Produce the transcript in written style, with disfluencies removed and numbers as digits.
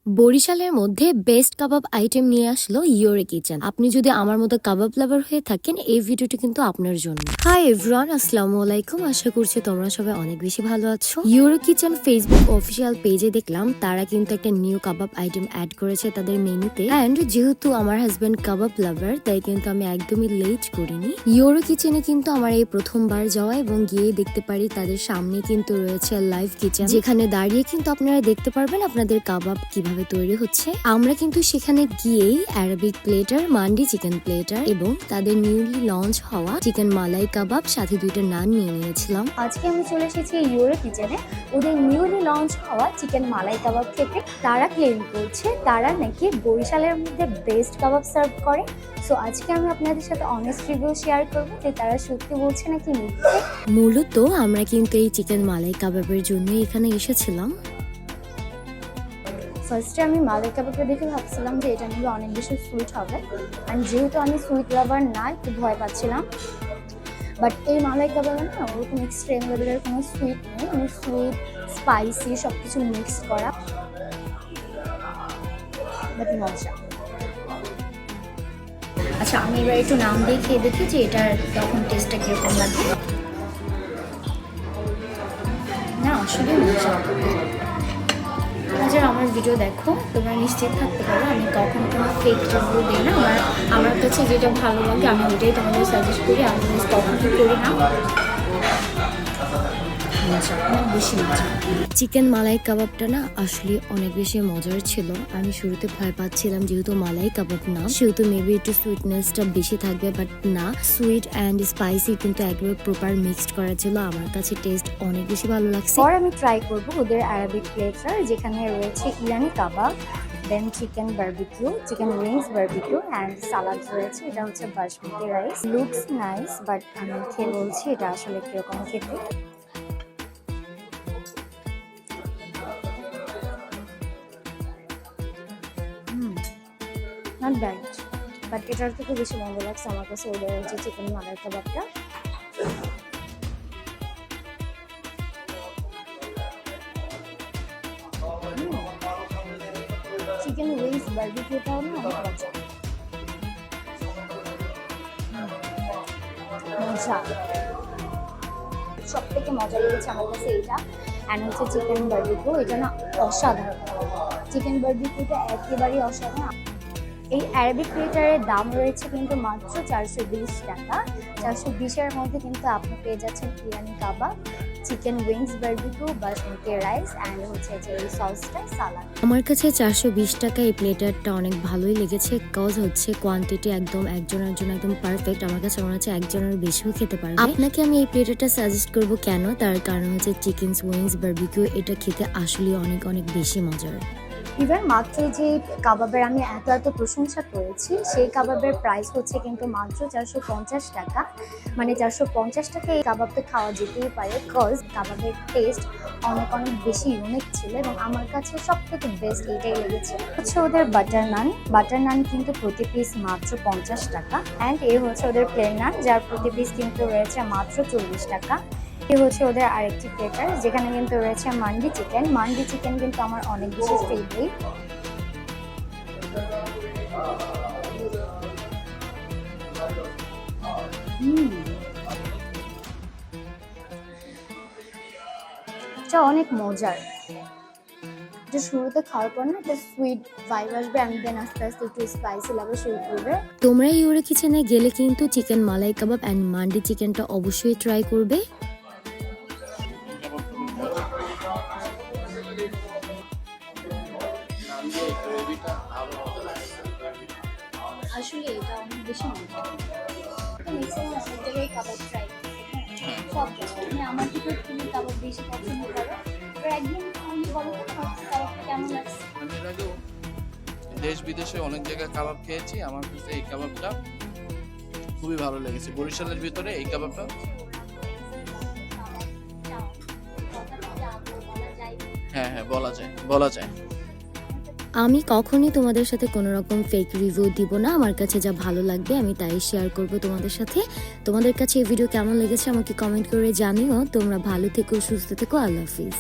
বরিশালের মধ্যে বেস্ট কাবাব আইটেম নিয়ে আসলো ইয়োরে কিচেন। আপনি যদি আমার মতো কাবাব লাভার হয়ে থাকেন, এই ভিডিওটি কিন্তু আপনার জন্য। হাই এভরিওয়ান, আসসালামু আলাইকুম। আশা করছি তোমরা সবাই অনেক বেশি ভালো আছো। ইয়োরে কিচেন ফেসবুক অফিসিয়াল পেজে দেখলাম তারা কিন্তু একটা নিউ কাবাব আইটেম অ্যাড করেছে তাদের মেনুতে। এন্ড যেহেতু আমার হাজবেন্ড কাবাব লাভার, তাই কিন্তু আমি একদমই লেট করিনি। ইয়োরে কিচেনে কিন্তু আমার এই প্রথমবার যাওয়া, এবং গিয়ে দেখতে পারি তাদের সামনে কিন্তু রয়েছে লাইভ কিচেন, যেখানে দাঁড়িয়ে কিন্তু আপনারা দেখতে পারবেন আপনাদের কাবাব কিভাবে তৈরি হচ্ছে। আমরা কিন্তু সেখানে গিয়েই Arabic platter, mandi chicken platter এবং তাদের নিউলি লঞ্চ হওয়া চিকেন মালাই কাবাব সাথে 2টা নান নিয়ে নিয়েছিলাম। আজকে আমি চলে এসেছি ইয়োরে কিচেনে ওদের নিউলি লঞ্চ হওয়া চিকেন মালাই কাবাব খেতে। তারা ক্লেম করছে তারা নাকি বরিশালের মধ্যে বেস্ট কাবাব সার্ভ করে। সো আজকে আমি আপনাদের সাথে অনেস্ট রিভিউ শেয়ার করবো যে তারা সত্যি বলছে নাকি মিথ্যে। মূলত আমরা কিন্তু এই চিকেন মালাই কাবাবের জন্য এখানে এসেছিলাম। ফার্স্টে আমি মালাই কাবাবটা দেখে ভাবছিলাম যে এটা নিলে অনেক বেশি সুইট হবে, অ্যান্ড যেহেতু আমি সুইট লাভার না, একটু ভয় পাচ্ছিলাম। বাট এই মালাই কাবাবে না ওরকম এক্সট্রিম লেভেলের কোনো সুইট নেই, মানে সুইট স্পাইসি সব কিছু মিক্স করা, বাট মজা। আচ্ছা, আমি এবার একটু নাম দিয়ে খেয়ে দেখি যে এটার তখন টেস্টটা কীরকম লাগে। না আসলে মজা। যারা আমার ভিডিও দেখো তোমরা নিশ্চিত থাকতে পারো আমি কখনো কোনো ফেক রিভিউ দিই না। আমার কাছে যেটা ভালো লাগে আমি ওইটাই তোমাদের সাজেস্ট করি, আমি কখনো করি না। অনেক বেশি মজা। চিকেন মালাই কাবাবটা না আসলে অনেক বেশি মজার ছিল। আমি শুরুতে ভয় পাচ্ছিলাম, যেহেতু মালাই কাবাব না সেহেতু মেবি একটু সুইটনেসটা বেশি থাকবে, বাট না, সুইট অ্যান্ড স্পাইসি কিন্তু একবার প্রপার মিক্সড করা ছিল। আমার কাছে টেস্ট অনেক বেশি ভালো লাগছে। পর আমি ট্রাই করব ওদের অ্যারাবিক প্লেটার, যেখানে রয়েছে Irani kebab, then chicken barbecue, chicken wings barbecue and salad রয়েছে। এটা হচ্ছে basmati rice. Looks nice, but আমি খেয়ে বলছি এটা আসলে কিরকম খেতে। নট ব্যাড, বাট এটার থেকে বেশি মজা লাগছে আমার কাছে ওদের হচ্ছে চিকেন মালাই কাবাবটা। চিকেন উইংস বারবিকিউটাও না অনেক মজা। মজা, সব থেকে মজা লেগেছে আমার কাছে এইটা। অ্যান্ড হচ্ছে চিকেন বারবিকিউ, এটা না অসাধারণ। চিকেন বারবিকিউটা একেবারেই অসাধারণ। এই অ্যারাবিক প্লেটারের দাম রয়েছে কিন্তু মাত্র 420 টাকা। 420-এর মধ্যে কিন্তু আপনি পেয়ে যাচ্ছেন Irani kebab, chicken wings barbecue, basmati rice and হচ্ছে যে এই সসটা, সালাদ। আমার কাছে 420 টাকা এই প্লেটারটা অনেক ভালোই লেগেছে, কজ হচ্ছে কোয়ান্টিটি একদম একজনের জন্য একদম পারফেক্ট। আমার কাছে মনে হচ্ছে একজনের বেশিও খেতে পারবে। আপনাকে আমি এই প্লেটারটা সাজেস্ট করব কেন, তার কারণ হচ্ছে চিকেন উইংস বারবিকিউ এটা খেতে আসলে অনেক অনেক বেশি মজার। ইভেন মাত্র যে কাবাবের আমি এত এত প্রশংসা করেছি, সেই কাবাবের প্রাইস হচ্ছে কিন্তু মাত্র 450 টাকা। মানে 450 টাকা এই কাবাবটা খাওয়া যেতেই পারে, কজ কাবাবের টেস্ট অনেক অনেক বেশি ইউনিক ছিল এবং আমার কাছে সব থেকে বেস্ট এইটাই লেগেছে। হচ্ছে ওদের বাটার নান। বাটার নান কিন্তু প্রতি পিস মাত্র 50 টাকা, অ্যান্ড এই হচ্ছে ওদের প্লেন নান, যার প্রতি পিস কিন্তু রয়েছে মাত্র 40 টাকা। এই হচ্ছে ওদের আরেকটি প্লেটার, যেখানে কিন্তু রয়েছে মান্ডি চিকেন। মান্ডি চিকেন কিন্তু আমার অনেক বেশি ফেভারিট। এটা অনেক মজার। যে শুরুতে খাওয়ার পর না একটা সুইট ভাইব আসবে, অ্যান্ড দেন আস্তে আস্তে একটু স্পাইসি লাগবে শুরু করবে। তোমরা ইয়োরে কিচেনে গেলে কিন্তু chicken malai kebab and mandi চিকেনটা অবশ্যই ট্রাই করবে। আসলে এটা অনেক বেশি মজা। ম্যাক্সিমাম অনেক জায়গায় কাবাব ট্রাই সব মানে আমার থেকে তুমি কাবাব বেশি পছন্দ করো। তো একদিন আমি বলো তো তোমার কাবাবটা কেমন লাগছে? আমি এর আগেও দেশ বিদেশে অনেক জায়গায় কাবাব খেয়েছি, আমার কাছে এই কাবাবটা খুবই ভালো লেগেছে। বরিশালের ভিতরে এই কাবাবটা হ্যাঁ হ্যাঁ বলা যায়। আমি কখনই তোমাদের সাথে কোনো রকম ফেক রিভিউ দিব না। আমার কাছে যা ভালো লাগবে আমি তাই শেয়ার করব তোমাদের সাথে। তোমাদের কাছে এই ভিডিও কেমন লেগেছে আমাকে কমেন্ট করে জানিও। তোমরা ভালো থেকো, সুস্থ থেকো। আল্লাহ হাফিজ।